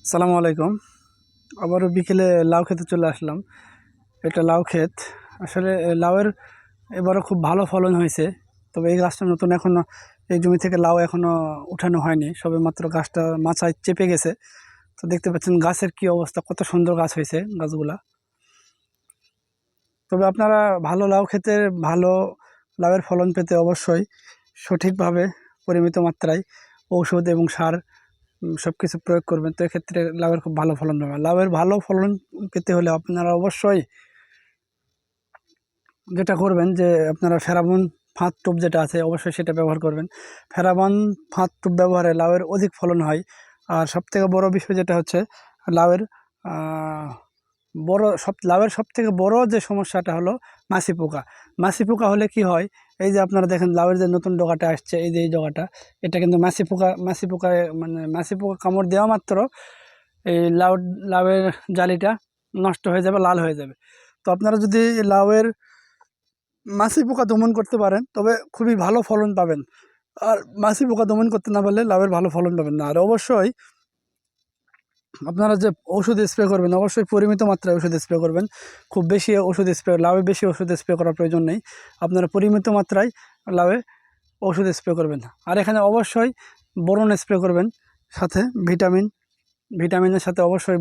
সালামু আলাইকুম। আবারও বিকেলে লাউ খেতে চলে আসলাম। এটা লাউ ক্ষেত। আসলে লাউয়ের এবারও খুব ভালো ফলন হয়েছে। তবে এই গাছটা নতুন, এখনও এই জমি থেকে লাউ এখনও উঠানো হয়নি, সবে মাত্র গাছটা মাচায় চেপে গেছে। তো দেখতে পাচ্ছেন গাছের কি অবস্থা, কত সুন্দর গাছ হয়েছে গাছগুলা। তবে আপনারা ভালো লাউ খেতে, ভালো লাউয়ের ফলন পেতে অবশ্যই সঠিকভাবে পরিমিত মাত্রায় ঔষধ এবং সার সব কিছু প্রয়োগ করবেন। তো এক্ষেত্রে লাউয়ের খুব ভালো ফলন পাবেন। লাউয়ের ভালো ফলন পেতে হলে আপনারা অবশ্যই যেটা করবেন যে আপনারা ফেরামন ফাঁদ টোপ যেটা আছে অবশ্যই সেটা ব্যবহার করবেন। ফেরামন ফাঁদ টোপ ব্যবহারে লাউয়ের অধিক ফলন হয়। আর সবথেকে বড় বিষয় যেটা হচ্ছে লাউয়ের লাউয়ের সবথেকে বড় যে সমস্যাটা হলো মাছি পোকা। মাছি পোকা হলে কি হয়, এই যে আপনারা দেখেন লাউয়ের যে নতুন ডগাটা আসছে, এই যে এই ডগাটা, এটা কিন্তু মাছি পোকা কামড় দেওয়া মাত্র এই লাউয়ের জালিটা নষ্ট হয়ে যাবে, লাল হয়ে যাবে। তো আপনারা যদি লাউয়ের মাছি পোকা দমন করতে পারেন তবে খুবই ভালো ফলন পাবেন। আর মাছি পোকা দমন করতে না পারলে লাউয়ের ভালো ফলন পাবেন না। আর অবশ্যই আপনারা যে ওষুধ স্প্রে করবেন অবশ্যই পরিমিত মাত্রায় ওষুধ স্প্রে করবেন। খুব বেশি ওষুধ স্প্রে, লাউয়ে বেশি ওষুধ স্প্রে করার প্রয়োজন নেই। আপনারা পরিমিত মাত্রায় লাউয়ে ওষুধ স্প্রে করবেন। আর এখানে অবশ্যই বোরন স্প্রে করবেন, সাথে ভিটামিনের সাথে অবশ্যই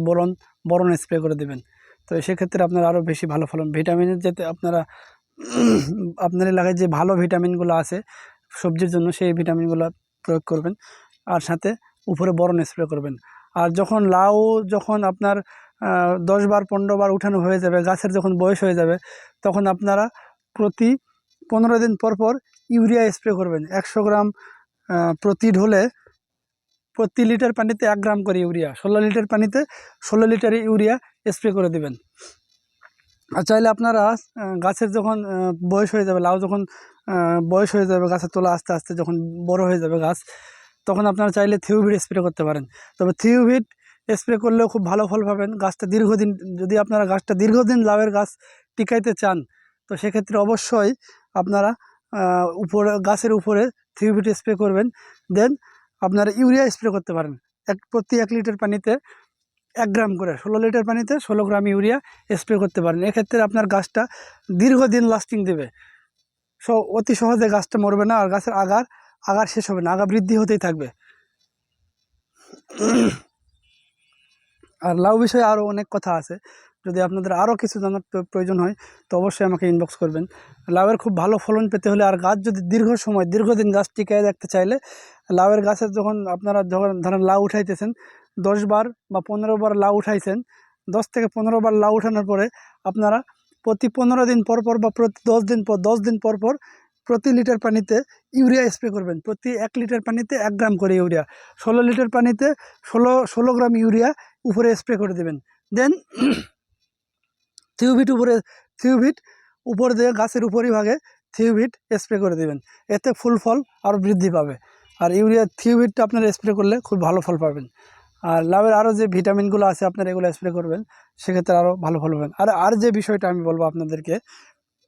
বোরন স্প্রে করে দেবেন। তো সেক্ষেত্রে আপনার আরও বেশি ভালো ফলন। ভিটামিনের যাতে আপনারা আপনার এলাকায় যে ভালো ভিটামিনগুলো আছে সবজির জন্য, সেই ভিটামিনগুলো প্রয়োগ করবেন। আর সাথে উপরে বোরন স্প্রে করবেন। আর যখন আপনার 10 বার 15 বার উঠানো হয়ে যাবে, গাছের যখন বয়স হয়ে যাবে, তখন আপনারা প্রতি 15 দিন পর পর ইউরিয়া স্প্রে করবেন। 100 গ্রাম প্রতি ঢোলে প্রতি লিটার পানিতে 1 গ্রাম করে ইউরিয়া, 16 লিটার পানিতে 16 লিটার ইউরিয়া স্প্রে করে দেবেন। আর চাইলে আপনারা গাছের যখন বয়স হয়ে যাবে, লাউ যখন বয়স হয়ে যাবে, গাছের তোলা আস্তে আস্তে যখন বড় হয়ে যাবে গাছ, তখন আপনারা চাইলে থিওভিট স্প্রে করতে পারেন। তবে থিওভিট স্প্রে করলেও খুব ভালো ফল পাবেন। যদি আপনারা গাছটা দীর্ঘদিন লাউয়ের গাছ টিকাইতে চান, তো সেক্ষেত্রে অবশ্যই আপনারা গাছের উপরে থিওভিট স্প্রে করবেন। দেন আপনারা ইউরিয়া স্প্রে করতে পারেন। প্রতি 1 লিটার পানিতে 1 গ্রাম করে, 16 লিটার পানিতে 16 গ্রাম ইউরিয়া স্প্রে করতে পারেন। এক্ষেত্রে আপনার গাছটা দীর্ঘদিন লাস্টিং দেবে। অতি সহজে গাছটা মরবে না, আর গাছের আগার শেষ হবে না, আগা বৃদ্ধি হতেই থাকবে। আর লাউ বিষয়ে আরও অনেক কথা আছে। যদি আপনাদের আরও কিছু জানার প্রয়োজন হয় তো অবশ্যই আমাকে ইনবক্স করবেন। লাউয়ের খুব ভালো ফলন পেতে হলে, আর গাছ যদি দীর্ঘদিন গাছ টিকিয়ে রাখতে চাইলে, লাউয়ের গাছের যখন ধরেন লাউ উঠাইতেছেন, 10 বার বা 15 বার লাউ উঠাইছেন, 10 থেকে 15 বার লাউ উঠানোর পরে আপনারা প্রতি 15 দিন পর পর বা প্রতি 10 দিন পর পর প্রতি লিটার পানিতে ইউরিয়া স্প্রে করবেন। প্রতি 1 লিটার পানিতে 1 গ্রাম করে ইউরিয়া, 16 লিটার পানিতে 16 গ্রাম ইউরিয়া উপরে স্প্রে করে দেবেন। দেন থিওভিট উপর দিয়ে গাছের উপরিভাগে থিওভিট স্প্রে করে দেবেন। এতে ফল আরও বৃদ্ধি পাবে। আর থিওভিটটা আপনারা স্প্রে করলে খুব ভালো ফল পাবেন। আর লাউয়ের আরও যে ভিটামিনগুলো আছে আপনারা এগুলো স্প্রে করবেন, সেক্ষেত্রে আরও ভালো ফল পাবেন। আর যে বিষয়টা আমি বলবো আপনাদেরকে,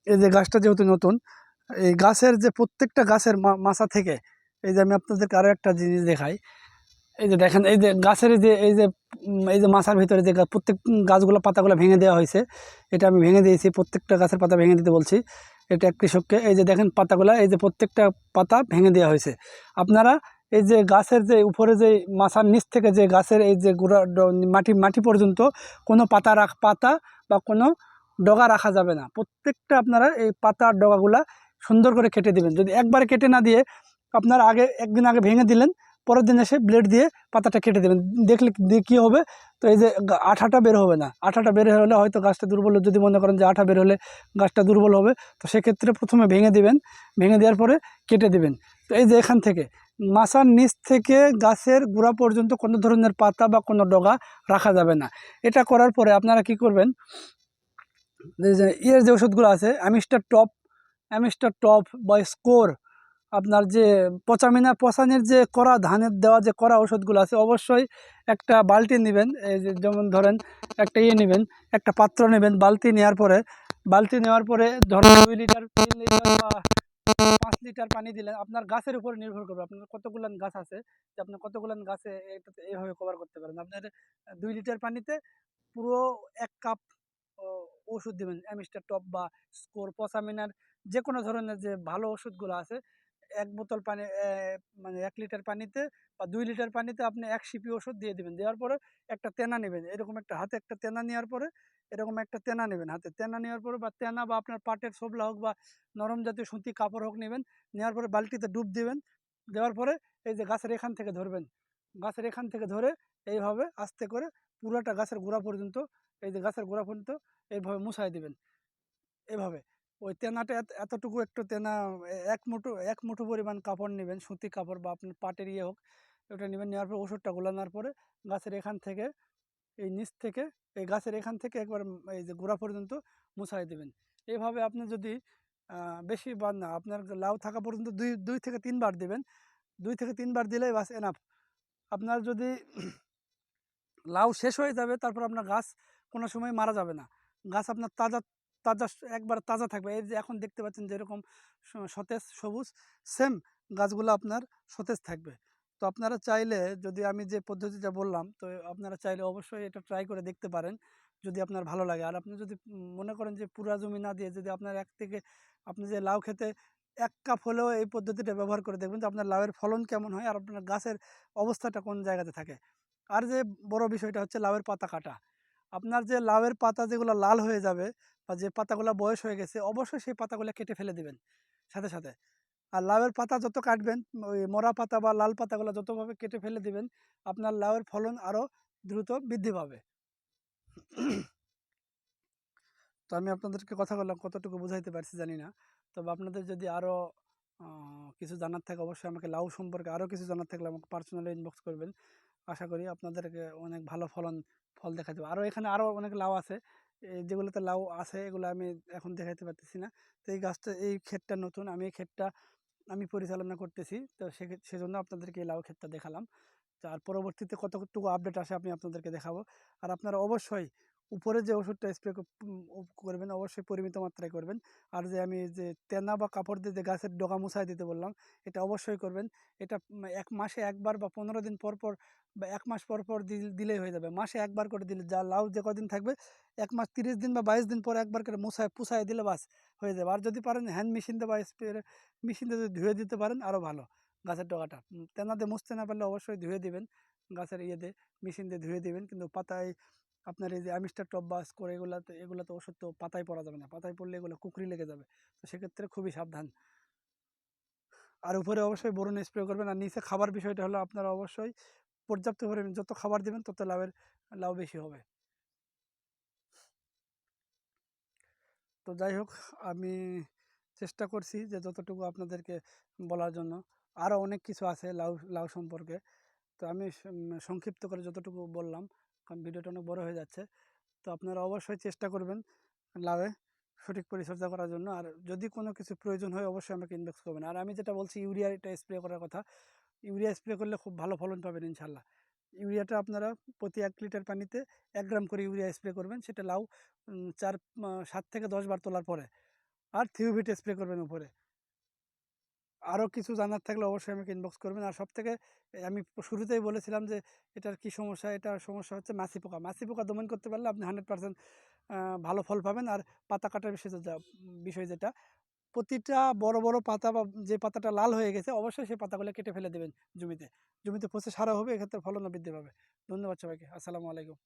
এই যে গাছটা যেহেতু নতুন, এই গাছের যে প্রত্যেকটা গাছের মাথা থেকে, এই যে আমি আপনাদেরকে আরও একটা জিনিস দেখাই। এই যে দেখেন, এই যে গাছের এই যে মাথার ভিতরে যে প্রত্যেক গাছগুলো পাতাগুলো ভেঙে দেওয়া হয়েছে, এটা আমি ভেঙে দিয়েছি। প্রত্যেকটা গাছের পাতা ভেঙে দিতে বলছি এটা কৃষককে। এই যে দেখেন পাতাগুলো, এই যে প্রত্যেকটা পাতা ভেঙে দেওয়া হয়েছে। আপনারা এই যে গাছের যে উপরে যে মাথার নিচ থেকে যে গাছের এই যে মাটি পর্যন্ত কোনো পাতা বা কোনো ডগা রাখা যাবে না। প্রত্যেকটা আপনারা এই পাতার ডগাগুলা সুন্দর করে কেটে দিবেন। যদি একবারে কেটে না দিয়ে আপনারা একদিন আগে ভেঙে দিলেন, পরের দিন এসে ব্লেড দিয়ে পাতাটা কেটে দেবেন। দিয়ে কী হবে, তো এই যে আঠাটা বের হবে না। আঠাটা বের হলে হয়তো গাছটা দুর্বল, যদি মনে করেন যে আঠা বের হলে গাছটা দুর্বল হবে, তো সেক্ষেত্রে প্রথমে ভেঙে দিবেন। ভেঙে দেওয়ার পরে কেটে দিবেন। তো এই যে এখান থেকে মাচার নিচ থেকে গাছের গোড়া পর্যন্ত কোনো ধরনের পাতা বা কোনো ডগা রাখা যাবে না। এটা করার পরে আপনারা কি করবেন, যে ওষুধগুলো আছে অ্যামিস্টার টপ বা স্কোর, আপনার যে পচানের যে করা ধানের দেওয়া যে করা ওষুধগুলো আছে, অবশ্যই একটা বালতি নেবেন। এই যে যেমন ধরেন একটা নেবেন, একটা পাত্র নেবেন। বালতি নেওয়ার পরে ধরেন 2 লিটার 3 লিটার বা 5 লিটার পানি দিলেন, আপনার গাছের উপর নির্ভর করবে আপনার কতগুলান গাছ আছে, যে আপনি কতগুলান গাছে এটাতে এইভাবে কভার করতে পারেন। আপনার 2 লিটার পানিতে পুরো 1 কাপ ওষুধ দিবেন, অ্যামিস্টার টপ বা স্কোর, পসামিনার, যে কোনো ধরনের যে ভালো ওষুধগুলো আছে 1 বোতল পানি, মানে 1 লিটার পানিতে বা 2 লিটার পানিতে আপনি 1 সিপি ওষুধ দিয়ে দিবেন। দেওয়ার পরে একটা তেনা নেবেন, এরকম একটা হাতে একটা তেনা নেওয়ার পরে এরকম একটা তেনা নেবেন হাতে, তেনা নেওয়ার পরে বা তেনা বা আপনার পাটের ছোবলা হোক বা নরম জাতীয় সুতি কাপড় হোক নেবেন, নেওয়ার পরে বালতিতে ডুব দিবেন। দেওয়ার পরে এই যে গাছের এখান থেকে ধরবেন, গাছের এখান থেকে ধরে এইভাবে আস্তে করে পুরাটা গাছের গোড়া পর্যন্ত, এই যে গাছের গোড়া পর্যন্ত এইভাবে মুছাই দিবেন। এভাবে ওই তেনাটা এতটুকু একটু তেনা, এক মুঠো পরিমাণ কাপড় নেবেন, সুতি কাপড় বা আপনার পাটের ইয়ে হোক, ওটা নেবেন। নেওয়ার পর ওষুধটা গোলানোর পরে গাছের এখান থেকে, এই নিচ থেকে, এই গাছের এখান থেকে একবার এই যে গোড়া পর্যন্ত মুছাই দেবেন। এইভাবে আপনি যদি বেশি বার না, আপনার লাউ থাকা পর্যন্ত দুই থেকে 3 বার দেবেন। 2 থেকে 3 বার দিলেই বাস এনাফ। আপনার যদি লাউ শেষ হয়ে যাবে, তারপর আপনার গাছ কোনো সময় মারা যাবে না। গাছ আপনার তাজা তাজা একবার তাজা থাকবে। এই যে এখন দেখতে পাচ্ছেন যেরকম সতেজ সবুজ, সেম গাছগুলো আপনার সতেজ থাকবে। তো আপনারা চাইলে, যদি আমি যে পদ্ধতিটা বললাম, তো আপনারা চাইলে অবশ্যই এটা ট্রাই করে দেখতে পারেন, যদি আপনার ভালো লাগে। আর আপনি যদি মনে করেন যে পুরা জমি না দিয়ে যদি আপনার আপনি যে লাউ খেতে 1 কাপ হলেও এই পদ্ধতিটা ব্যবহার করে দেখবেন যে আপনার লাউয়ের ফলন কেমন হয় আর আপনার গাছের অবস্থাটা কোন জায়গাতে থাকে। আর যে বড় বিষয়টা হচ্ছে লাউয়ের পাতা কাটা। আপনার যে লাউয়ের পাতা যেগুলো লাল হয়ে যাবে বা যে পাতাগুলো বয়স হয়ে গেছে, অবশ্যই সেই পাতাগুলো কেটে ফেলে দিবেন সাথে সাথে। আর লাউয়ের পাতা যত কাটবেন, ওই মরা পাতা বা লাল পাতাগুলো যতভাবে কেটে ফেলে দিবেন, আপনার লাউয়ের ফলন আরও দ্রুত বৃদ্ধি পাবে। তো আমি আপনাদেরকে কথা বললাম, কতটুকু বুঝাইতে পারছি জানি না। তবে আপনাদের যদি আরও কিছু জানার থাকে, অবশ্যই আমাকে লাউ সম্পর্কে আরও কিছু জানার থাকলে আমাকে পার্সোনালি ইনবক্স করবেন। আশা করি আপনাদেরকে অনেক ভালো ফল দেখা যাবে। এখানে আরও অনেক লাউ আছে, যেগুলোতে লাউ আছে এগুলো আমি এখন দেখাইতে পারতেছি না। তো এই গাছটা, এই ক্ষেতটা নতুন, আমি এই ক্ষেতটা আমি পরিচালনা করতেছি। তো সেজন্য আপনাদেরকে এই লাউ ক্ষেতটা দেখালাম। তো আর পরবর্তীতে কতটুকু আপডেট আসে আমি আপনাদেরকে দেখাবো। আর আপনারা অবশ্যই উপরে যে ওষুধটা স্প্রে করবেন, অবশ্যই পরিমিত মাত্রায় করবেন। আর যে আমি যে তেনা বা কাপড় দিয়ে যে গাছের ডগা মুছাই দিতে বললাম, এটা অবশ্যই করবেন। এটা 1 মাসে একবার বা 15 দিন পর পর বা 1 মাস পর পর দিলেই হয়ে যাবে। মাসে একবার করে দিলে, যা লাউ যে কদিন থাকবে, 1 মাস 30 দিন বা 22 দিন পর একবার করে পুছায় দিলে বাস হয়ে যাবে। আর যদি পারেন হ্যান্ড মেশিন দিয়ে বা স্প্রে মেশিন দিয়ে যদি ধুয়ে দিতে পারেন আরও ভালো। গাছের ডগাটা তেনা দিয়ে মুছতে না পারলে অবশ্যই ধুয়ে দিবেন, গাছের ইয়েতে মেশিন দিয়ে ধুয়ে দিবেন। কিন্তু পাতায় আপনার এই যে অ্যামিস্টার টপ বা স্কোর, এগুলাতে ওষুধ তো পাতায় পড়া যাবে না, পাতায় পড়লে এগুলো কুকরি লেগে যাবে। তো সেক্ষেত্রে খুবই সাবধান। আর উপরে অবশ্যই বোরন স্প্রে করবেন। আর নিচে খাবার বিষয়টা হলো, আপনারা অবশ্যই পর্যাপ্ত পরিমাণে যত খাবার দিবেন তত লাউ বেশি হবে। তো যাই হোক, আমি চেষ্টা করছি যে যতটুকু আপনাদেরকে বলার জন্য। আরও অনেক কিছু আছে লাউ সম্পর্কে। তো আমি সংক্ষিপ্ত করে যতটুকু বললাম, কারণ ভিডিওটা অনেক বড় হয়ে যাচ্ছে। তো আপনারা অবশ্যই চেষ্টা করবেন লাউয়ে সঠিক পরিচর্যা করার জন্য। আর যদি কোনো কিছু প্রয়োজন হয় অবশ্যই আমাকে ইনবক্স করবেন। আর আমি যেটা বলছি ইউরিয়াটা স্প্রে করার কথা, ইউরিয়া স্প্রে করলে খুব ভালো ফলন পাবেন ইনশাল্লাহ। ইউরিয়াটা আপনারা প্রতি 1 লিটার পানিতে 1 গ্রাম করে ইউরিয়া স্প্রে করবেন। সেটা লাউ 7 থেকে 10 বার তোলার পরে। আর থিওভিট স্প্রে করবেন উপরে। আরও কিছু জানার থাকলে অবশ্যই আমাকে ইনবক্স করবেন। আর সবথেকে আমি শুরুতেই বলেছিলাম যে এটার কি সমস্যা, এটার সমস্যা হচ্ছে মাছি পোকা। মাছি পোকা দমন করতে পারলে আপনি 100% ভালো ফল পাবেন। আর পাতা কাটার বিষয় যেটা, প্রতিটা বড় বড় পাতা বা যে পাতাটা লাল হয়ে গেছে, অবশ্যই সেই পাতাগুলো কেটে ফেলে দেবেন জমিতে। জমিতে পচে সারা হবে, এক্ষেত্রে ফলনও বৃদ্ধি পাবে। ধন্যবাদ সবাইকে। আসসালামু আলাইকুম।